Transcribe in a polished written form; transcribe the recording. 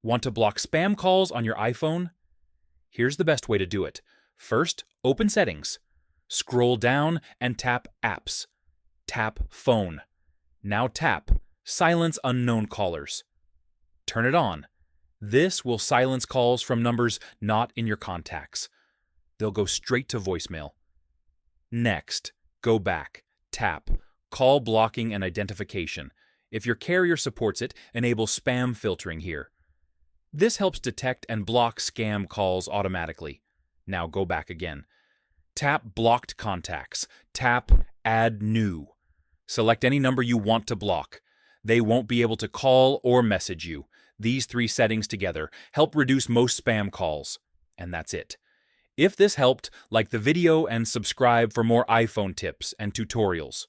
Want to block spam calls on your iPhone? Here's the best way to do it. First, open Settings. Scroll down and tap Apps. Tap Phone. Now tap Silence Unknown Callers. Turn it on. This will silence calls from numbers not in your contacts. They'll go straight to voicemail. Next, go back. Tap Call Blocking and Identification. If your carrier supports it, enable spam filtering here. This helps detect and block scam calls automatically. Now go back again. Tap Blocked Contacts. Tap Add New. Select any number you want to block. They won't be able to call or message you. These 3 settings together help reduce most spam calls. And that's it. If this helped, like the video and subscribe for more iPhone tips and tutorials.